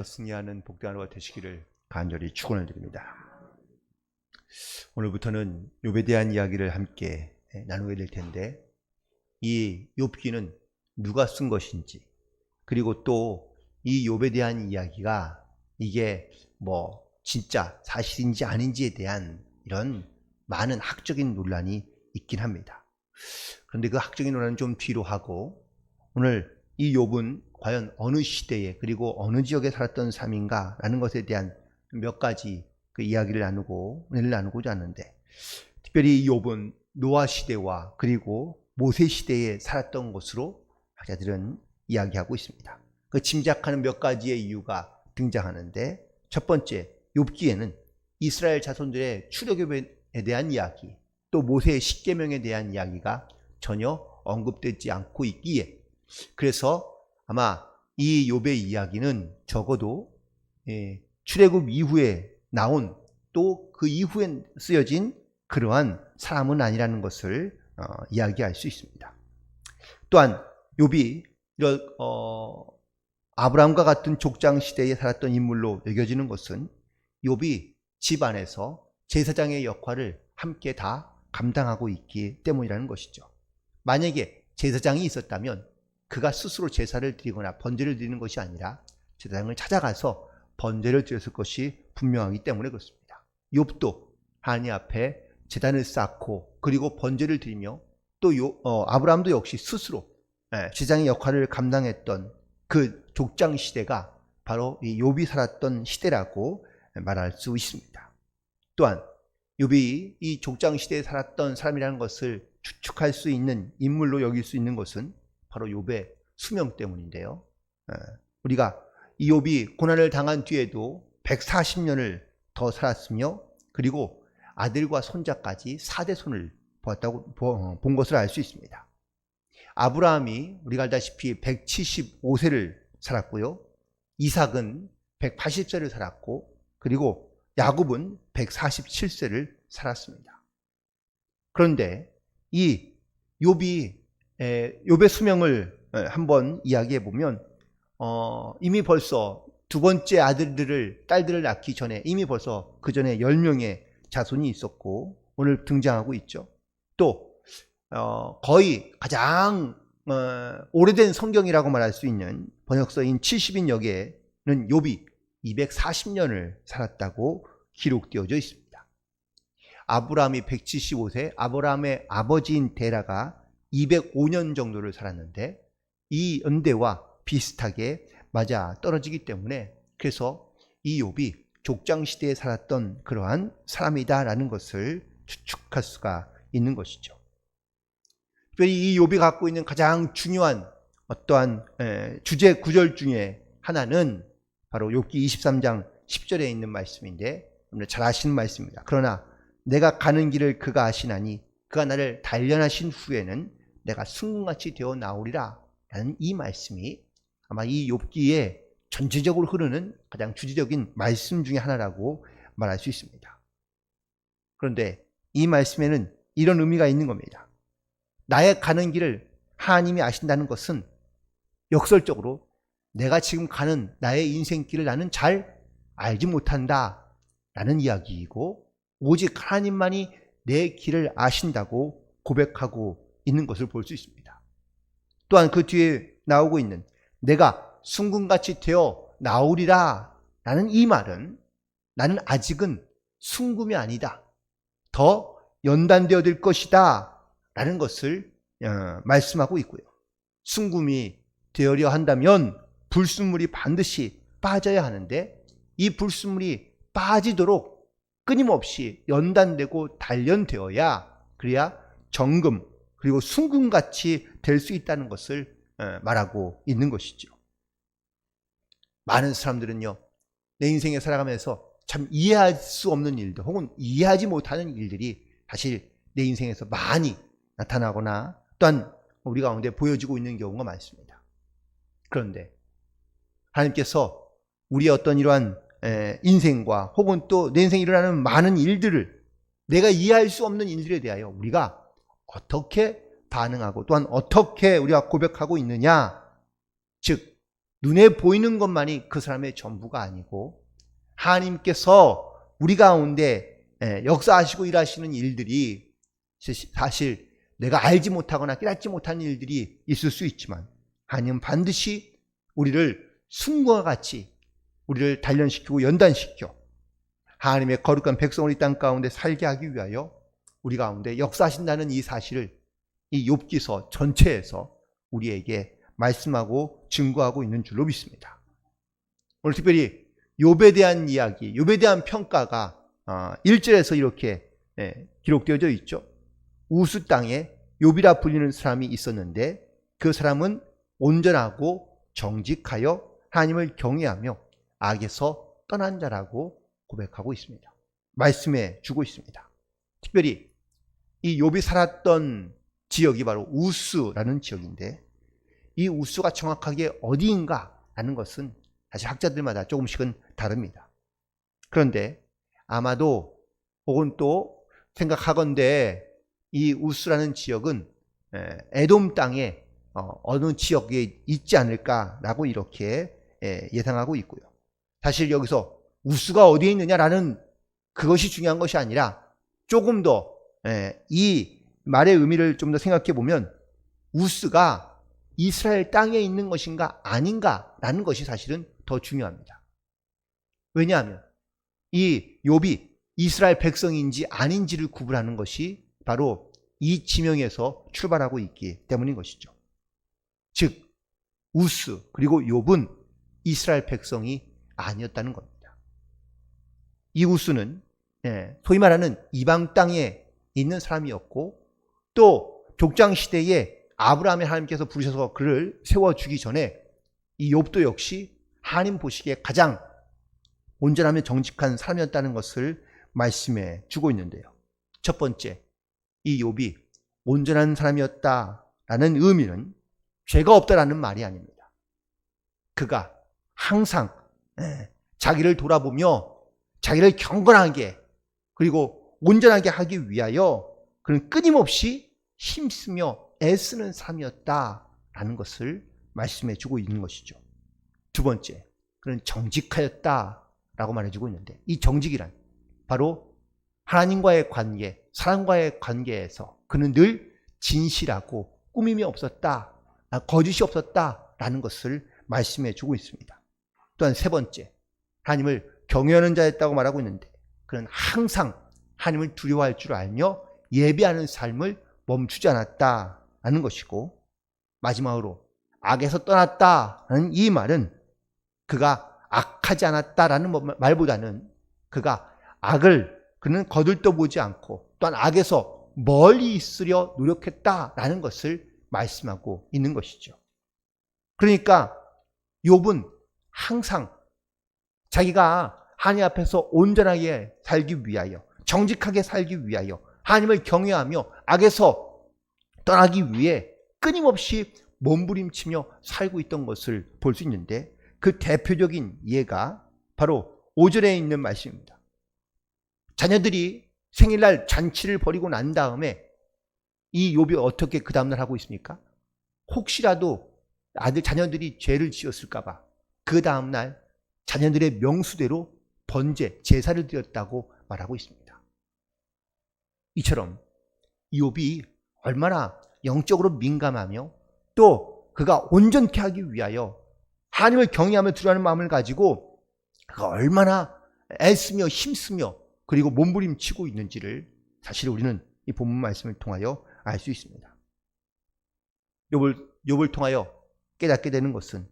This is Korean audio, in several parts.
승리하는 복된 하루가 되시기를 간절히 축원을 드립니다. 오늘부터는 욥에 대한 이야기를 함께 나누게 될 텐데, 이 욥기는 누가 쓴 것인지, 그리고 또 이 욥에 대한 이야기가 이게 진짜 사실인지 아닌지에 대한 이런 많은 학적인 논란이 있긴 합니다. 그런데 그 학적인 논란은 좀 뒤로 하고, 오늘 이 욥은 과연 어느 시대에 그리고 어느 지역에 살았던 사람인가 라는 것에 대한 몇 가지 그 이야기를 은혜를 나누고자 하는데, 특별히 이 욥은 노아 시대와 그리고 모세 시대에 살았던 것으로 학자들은 이야기하고 있습니다. 그 짐작하는 몇 가지의 이유가 등장하는데, 첫 번째, 욥기에는 이스라엘 자손들의 출애굽에 대한 이야기, 또 모세의 십계명에 대한 이야기가 전혀 언급되지 않고 있기에, 그래서 아마 이 욥의 이야기는 적어도 출애굽 이후에 나온, 또 그 이후에 쓰여진 그러한 사람은 아니라는 것을 이야기할 수 있습니다. 또한 욥이 아브라함과 같은 족장 시대에 살았던 인물로 여겨지는 것은 욥이 집안에서 제사장의 역할을 함께 다 감당하고 있기 때문이라는 것이죠. 만약에 제사장이 있었다면 그가 스스로 제사를 드리거나 번제를 드리는 것이 아니라 제사장을 찾아가서 번제를 드렸을 것이 분명하기 때문에 그렇습니다. 욥도 하나님 앞에 제단을 쌓고 그리고 번제를 드리며, 또 아브라함도 역시 스스로 제사장의 역할을 감당했던 그 족장 시대가 바로 이 욥이 살았던 시대라고 말할 수 있습니다. 또한 욥이 이 족장 시대에 살았던 사람이라는 것을 추측할 수 있는 인물로 여길 수 있는 것은 바로 욥의 수명 때문인데요. 우리가 이 욥이 고난을 당한 뒤에도 140년을 더 살았으며, 그리고 아들과 손자까지 4대손을 본 것을 알 수 있습니다. 아브라함이 우리가 알다시피 175세를 살았고요. 이삭은 180세를 살았고, 그리고 야곱은 147세를 살았습니다. 그런데 이 욥의 수명을 한번 이야기해 보면, 이미 벌써 두 번째 딸들을 낳기 전에 이미 벌써 그 전에 10명의 자손이 있었고, 오늘 등장하고 있죠. 또 거의 가장 오래된 성경이라고 말할 수 있는 번역서인 70인역에는 욥이 240년을 살았다고 기록되어져 있습니다. 아브라함이 175세, 아브라함의 아버지인 데라가 205년 정도를 살았는데, 이 연대와 비슷하게 맞아 떨어지기 때문에, 그래서 이 욥이 족장 시대에 살았던 그러한 사람이다라는 것을 추측할 수가 있는 것이죠. 특별히 이 욥이 갖고 있는 가장 중요한 어떠한 주제 구절 중에 하나는 바로 욥기 23장 10절에 있는 말씀인데, 잘 아시는 말씀입니다. 그러나 내가 가는 길을 그가 아시나니 그가 나를 단련하신 후에는 내가 승금같이 되어 나오리라 라는 이 말씀이 아마 이 욥기에 전체적으로 흐르는 가장 주제적인 말씀 중에 하나라고 말할 수 있습니다. 그런데 이 말씀에는 이런 의미가 있는 겁니다. 나의 가는 길을 하나님이 아신다는 것은 역설적으로 내가 지금 가는 나의 인생길을 나는 잘 알지 못한다 라는 이야기이고, 오직 하나님만이 내 길을 아신다고 고백하고 있는 것을 볼 수 있습니다. 또한 그 뒤에 나오고 있는 내가 순금같이 되어 나오리라 라는 이 말은 나는 아직은 순금이 아니다, 더 연단되어질 것이다 라는 것을 말씀하고 있고요. 순금이 되어려 한다면 불순물이 반드시 빠져야 하는데, 이 불순물이 빠지도록 끊임없이 연단되고 단련되어야, 그래야 정금 그리고 순금같이 될 수 있다는 것을 말하고 있는 것이죠. 많은 사람들은요, 내 인생에 살아가면서 참 이해할 수 없는 일들 혹은 이해하지 못하는 일들이 사실 내 인생에서 많이 나타나거나 또한 우리 가운데 보여지고 있는 경우가 많습니다. 그런데 하나님께서 우리의 어떤 이러한 인생과 혹은 또 내 인생에 일어나는 많은 일들을, 내가 이해할 수 없는 일들에 대하여 우리가 어떻게 반응하고 또한 어떻게 우리가 고백하고 있느냐, 즉 눈에 보이는 것만이 그 사람의 전부가 아니고 하나님께서 우리 가운데 역사하시고 일하시는 일들이 사실 내가 알지 못하거나 깨닫지 못하는 일들이 있을 수 있지만 하나님은 반드시 우리를 승부와 같이 우리를 단련시키고 연단시켜 하나님의 거룩한 백성을 이 땅 가운데 살게 하기 위하여 우리 가운데 역사하신다는 이 사실을 이 욥기서 전체에서 우리에게 말씀하고 증거하고 있는 줄로 믿습니다. 오늘 특별히 욥에 대한 이야기, 욥에 대한 평가가 1절에서 이렇게 기록되어져 있죠. 우스 땅에 욥이라 불리는 사람이 있었는데 그 사람은 온전하고 정직하여 하나님을 경외하며 악에서 떠난 자라고 고백하고 있습니다. 말씀해 주고 있습니다. 특별히 이 욥이 살았던 지역이 바로 우스라는 지역인데 이 우스가 정확하게 어디인가라는 것은 사실 학자들마다 조금씩은 다릅니다. 그런데 아마도 혹은 또 생각하건대 이 우스라는 지역은 에돔 땅의 어느 지역에 있지 않을까라고 이렇게 예상하고 있고요. 사실 여기서 우스가 어디에 있느냐라는 그것이 중요한 것이 아니라 조금 더 이 말의 의미를 좀 더 생각해 보면 우스가 이스라엘 땅에 있는 것인가 아닌가라는 것이 사실은 더 중요합니다. 왜냐하면 이 욥이 이스라엘 백성인지 아닌지를 구분하는 것이 바로 이 지명에서 출발하고 있기 때문인 것이죠. 즉 우스 그리고 욥은 이스라엘 백성이 아니었다는 겁니다. 이 우스는 소위 말하는 이방 땅에 있는 사람이었고 또 족장 시대에 아브라함의 하나님께서 부르셔서 그를 세워주기 전에 이 욥도 역시 하나님 보시기에 가장 온전하며 정직한 사람이었다는 것을 말씀해 주고 있는데요. 첫 번째, 이 욥이 온전한 사람이었다라는 의미는 죄가 없다라는 말이 아닙니다. 그가 항상 자기를 돌아보며 자기를 경건하게 그리고 온전하게 하기 위하여 그는 끊임없이 힘쓰며 애쓰는 사람이었다라는 것을 말씀해 주고 있는 것이죠. 두 번째, 그는 정직하였다라고 말해주고 있는데 이 정직이란 바로 하나님과의 관계, 사람과의 관계에서 그는 늘 진실하고 꾸밈이 없었다, 거짓이 없었다라는 것을 말씀해 주고 있습니다. 또한 세 번째, 하나님을 경외하는 자였다고 말하고 있는데 그는 항상 하나님을 두려워할 줄 알며 예배하는 삶을 멈추지 않았다라는 것이고 마지막으로 악에서 떠났다라는 이 말은 그가 악하지 않았다라는 말보다는 그가 그는 거들떠보지 않고 또한 악에서 멀리 있으려 노력했다라는 것을 말씀하고 있는 것이죠. 그러니까 욥은 항상 자기가 하나님 앞에서 온전하게 살기 위하여 정직하게 살기 위하여 하나님을 경외하며 악에서 떠나기 위해 끊임없이 몸부림치며 살고 있던 것을 볼 수 있는데 그 대표적인 예가 바로 5절에 있는 말씀입니다. 자녀들이 생일날 잔치를 벌이고 난 다음에 이 욥이 어떻게 그 다음날 하고 있습니까? 혹시라도 자녀들이 죄를 지었을까 봐 그 다음날 자녀들의 명수대로 번제, 제사를 드렸다고 말하고 있습니다. 이처럼 욥이 얼마나 영적으로 민감하며 또 그가 온전케 하기 위하여 하나님을 경외하며 두려워하는 마음을 가지고 그가 얼마나 애쓰며 힘쓰며 그리고 몸부림치고 있는지를 사실 우리는 이 본문 말씀을 통하여 알 수 있습니다. 욥을 통하여 깨닫게 되는 것은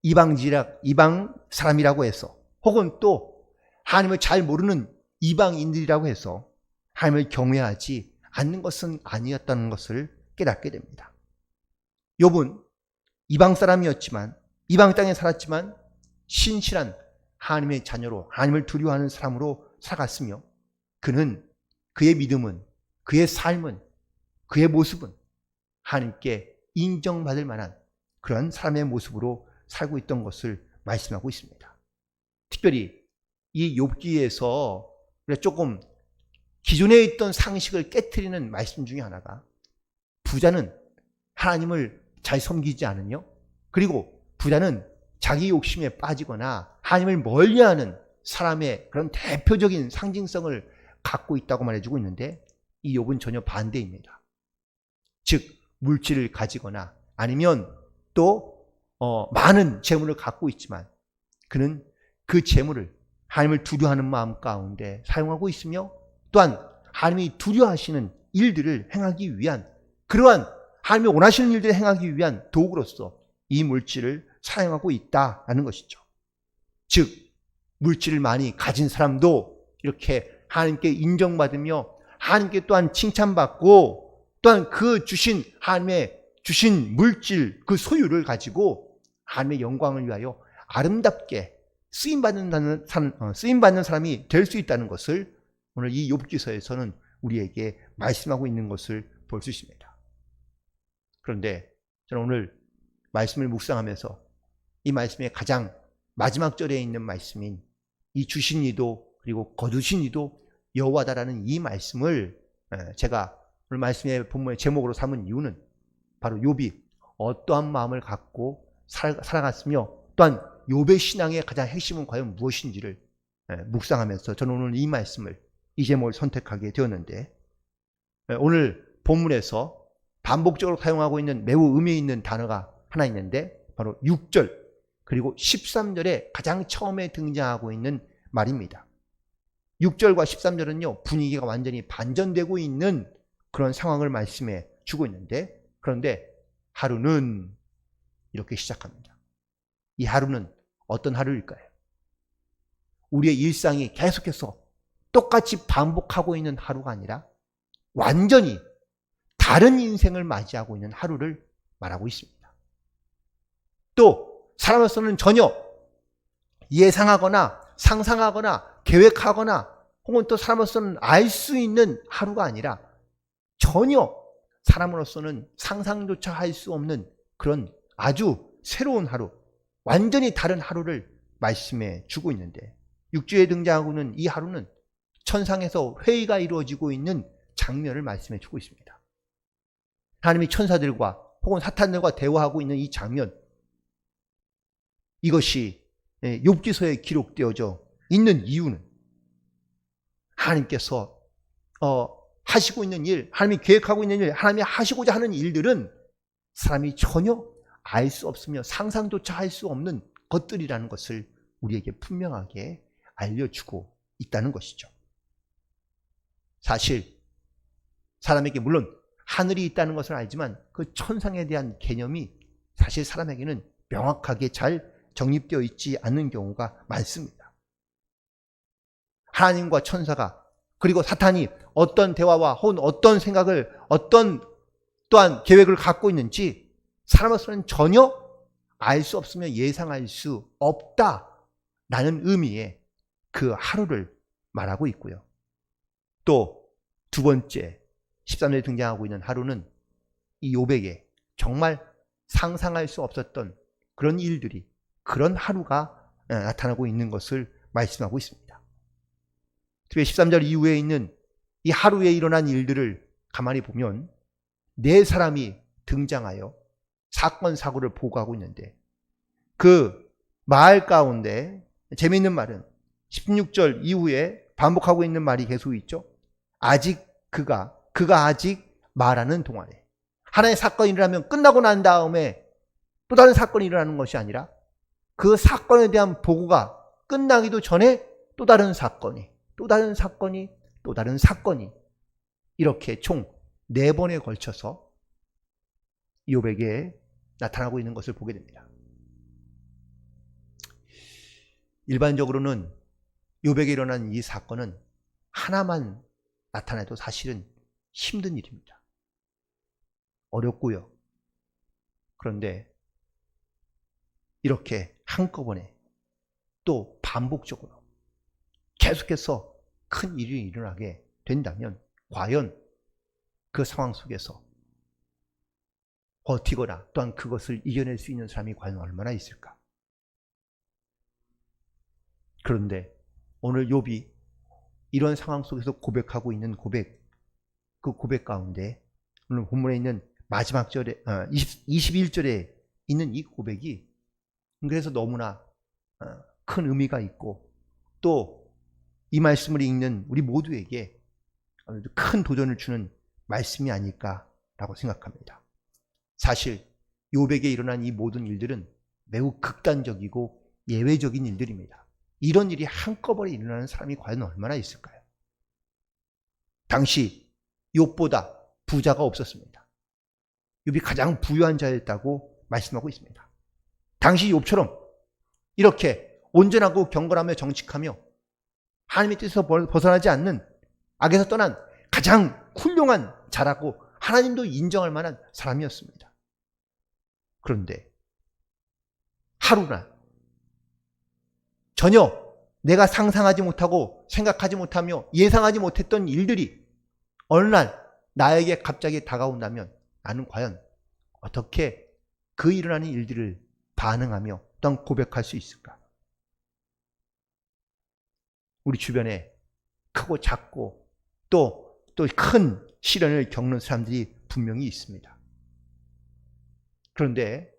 이방 사람이라고 해서 혹은 또 하나님을 잘 모르는 이방인들이라고 해서 하나님을 경외하지 않는 것은 아니었다는 것을 깨닫게 됩니다. 욥은 이방 사람이었지만 이방 땅에 살았지만 신실한 하나님의 자녀로 하나님을 두려워하는 사람으로 살아갔으며 그의 믿음은 그의 삶은 그의 모습은 하나님께 인정받을 만한 그런 사람의 모습으로 살고 있던 것을 말씀하고 있습니다. 특별히 이 욥기에서 조금 기존에 있던 상식을 깨트리는 말씀 중에 하나가 부자는 하나님을 잘 섬기지 않으며 그리고 부자는 자기 욕심에 빠지거나 하나님을 멀리하는 사람의 그런 대표적인 상징성을 갖고 있다고 말해주고 있는데, 이 욥은 전혀 반대입니다. 즉 물질을 가지거나 아니면 또 많은 재물을 갖고 있지만 그는 그 재물을 하나님을 두려워하는 마음 가운데 사용하고 있으며, 또한 하나님이 두려워하시는 일들을 행하기 위한, 그러한 하나님이 원하시는 일들을 행하기 위한 도구로서 이 물질을 사용하고 있다라는 것이죠. 즉 물질을 많이 가진 사람도 이렇게 하나님께 인정받으며 하나님께 또한 칭찬받고, 또한 그 주신 하나님의 주신 물질 그 소유를 가지고 하나님의 영광을 위하여 아름답게 쓰임받는 사람이 될 수 있다는 것을 오늘 이 욥기서에서는 우리에게 말씀하고 있는 것을 볼 수 있습니다. 그런데 저는 오늘 말씀을 묵상하면서 이 말씀의 가장 마지막 절에 있는 말씀인 이 주신 이도 그리고 거두신 이도 여호와다라는 이 말씀을 제가 오늘 말씀의 본문의 제목으로 삼은 이유는 바로 욥이 어떠한 마음을 갖고 살아갔으며, 또한 욥의 신앙의 가장 핵심은 과연 무엇인지를 묵상하면서 저는 오늘 이 말씀을, 이 제목을 선택하게 되었는데, 오늘 본문에서 반복적으로 사용하고 있는 매우 의미 있는 단어가 하나 있는데 바로 6절 그리고 13절에 가장 처음에 등장하고 있는 말입니다. 6절과 13절은요 분위기가 완전히 반전되고 있는 그런 상황을 말씀해 주고 있는데, 그런데 하루는 이렇게 시작합니다. 이 하루는 어떤 하루일까요? 우리의 일상이 계속해서 똑같이 반복하고 있는 하루가 아니라 완전히 다른 인생을 맞이하고 있는 하루를 말하고 있습니다. 또 사람으로서는 전혀 예상하거나 상상하거나 계획하거나 혹은 또 사람으로서는 알 수 있는 하루가 아니라 전혀 사람으로서는 상상조차 할 수 없는 그런 아주 새로운 하루, 완전히 다른 하루를 말씀해 주고 있는데, 6주에 등장하고 있는 이 하루는 천상에서 회의가 이루어지고 있는 장면을 말씀해 주고 있습니다. 하나님이 천사들과 혹은 사탄들과 대화하고 있는 이 장면, 이것이 욥기서에 기록되어져 있는 이유는 하나님께서 하시고 있는 일, 하나님이 계획하고 있는 일, 하나님이 하시고자 하는 일들은 사람이 전혀 알 수 없으며 상상조차 할 수 없는 것들이라는 것을 우리에게 분명하게 알려주고 있다는 것이죠. 사실 사람에게 물론 하늘이 있다는 것을 알지만 그 천상에 대한 개념이 사실 사람에게는 명확하게 잘 정립되어 있지 않는 경우가 많습니다. 하나님과 천사가 그리고 사탄이 어떤 대화와 혹은 어떤 생각을, 어떤 또한 계획을 갖고 있는지 사람으로서는 전혀 알 수 없으며 예상할 수 없다라는 의미의 그 하루를 말하고 있고요. 또 두 번째 13절에 등장하고 있는 하루는 이 욥에게 정말 상상할 수 없었던 그런 일들이, 그런 하루가 나타나고 있는 것을 말씀하고 있습니다. 특히 13절 이후에 있는 이 하루에 일어난 일들을 가만히 보면 네 사람이 등장하여 사건 사고를 보고하고 있는데, 그 말 가운데 재미있는 말은 16절 이후에 반복하고 있는 말이 계속 있죠. 아직 그가 아직 말하는 동안에, 하나의 사건이 일어나면 끝나고 난 다음에 또 다른 사건이 일어나는 것이 아니라 그 사건에 대한 보고가 끝나기도 전에 또 다른 사건이, 또 다른 사건이, 또 다른 사건이, 이렇게 총 4번에 걸쳐서 욥에게 나타나고 있는 것을 보게 됩니다. 일반적으로는 욥에게 일어난 이 사건은 하나만 나타내도 사실은 힘든 일입니다. 어렵고요. 그런데 이렇게 한꺼번에 또 반복적으로 계속해서 큰 일이 일어나게 된다면 과연 그 상황 속에서 버티거나 또한 그것을 이겨낼 수 있는 사람이 과연 얼마나 있을까? 그런데 오늘 욥이 이런 상황 속에서 고백하고 있는 고백, 그 고백 가운데 오늘 본문에 있는 마지막 절에 21절에 있는 이 고백이 그래서 너무나 큰 의미가 있고 또 이 말씀을 읽는 우리 모두에게 큰 도전을 주는 말씀이 아닐까라고 생각합니다. 사실 욥에게 일어난 이 모든 일들은 매우 극단적이고 예외적인 일들입니다. 이런 일이 한꺼번에 일어나는 사람이 과연 얼마나 있을까요? 당시 욥보다 부자가 없었습니다. 욥이 가장 부유한 자였다고 말씀하고 있습니다. 당시 욥처럼 이렇게 온전하고 경건하며 정직하며 하나님의 뜻에서 벗어나지 않는 악에서 떠난 가장 훌륭한 자라고 하나님도 인정할 만한 사람이었습니다. 그런데 하루나 전혀 내가 상상하지 못하고 생각하지 못하며 예상하지 못했던 일들이 어느 날 나에게 갑자기 다가온다면 나는 과연 어떻게 그 일어나는 일들을 반응하며 또한 고백할 수 있을까? 우리 주변에 크고 작고 또 큰 시련을 겪는 사람들이 분명히 있습니다. 그런데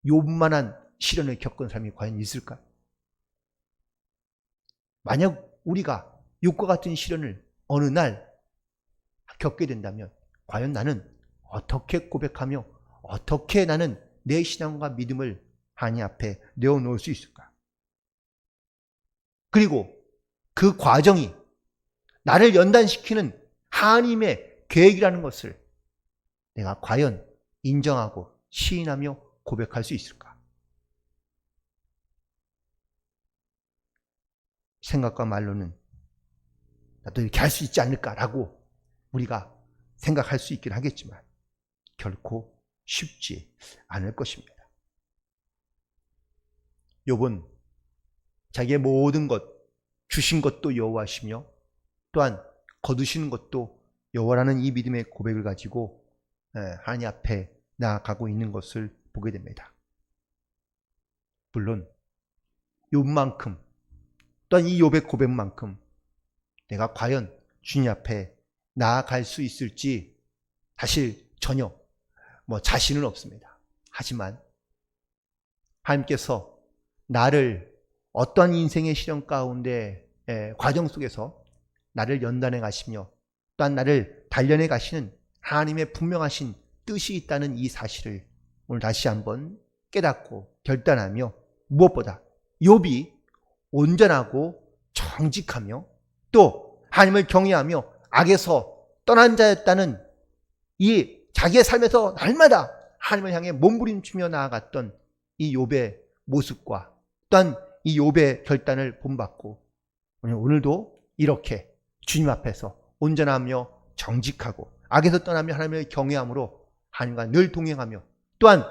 욥만한 시련을 겪은 사람이 과연 있을까? 만약 우리가 욥과 같은 시련을 어느 날 겪게 된다면 과연 나는 어떻게 고백하며 어떻게 나는 내 신앙과 믿음을 하나님 앞에 내어놓을 수 있을까? 그리고 그 과정이 나를 연단시키는 하나님의 계획이라는 것을 내가 과연 인정하고 시인하며 고백할 수 있을까? 생각과 말로는 나도 이렇게 할 수 있지 않을까라고 우리가 생각할 수 있긴 하겠지만 결코 쉽지 않을 것입니다. 욥은 자기의 모든 것, 주신 것도 여호와시며 또한 거두시는 것도 여호와라는 이 믿음의 고백을 가지고 하나님 앞에 나아가고 있는 것을 보게 됩니다. 물론 욥만큼 또한 이 욥의 고백만큼 내가 과연 주님 앞에 나아갈 수 있을지 사실 전혀 자신은 없습니다. 하지만 하나님께서 나를 어떠한 인생의 시련 가운데 과정 속에서 나를 연단해 가시며 또한 나를 단련해 가시는 하나님의 분명하신 뜻이 있다는 이 사실을 오늘 다시 한번 깨닫고 결단하며 무엇보다 욥이 온전하고 정직하며 또 하나님을 경외하며 악에서 떠난 자였다는 이 자기의 삶에서 날마다 하나님을 향해 몸부림치며 나아갔던 이 욥의 모습과 또한 이 욥의 결단을 본받고 오늘도 이렇게 주님 앞에서 온전하며 정직하고 악에서 떠나며 하나님을 경외함으로 하나님과 늘 동행하며 또한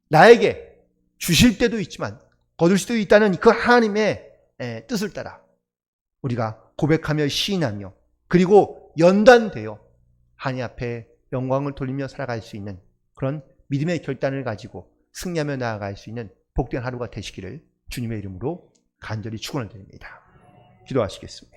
나에게 주실 때도 있지만 거둘 수도 있다는 그 하나님의 뜻을 따라 우리가 고백하며 시인하며 그리고 연단되어 하나님 앞에 영광을 돌리며 살아갈 수 있는 그런 믿음의 결단을 가지고 승리하며 나아갈 수 있는 복된 하루가 되시기를 주님의 이름으로 간절히 축원을 드립니다. 기도하시겠습니다.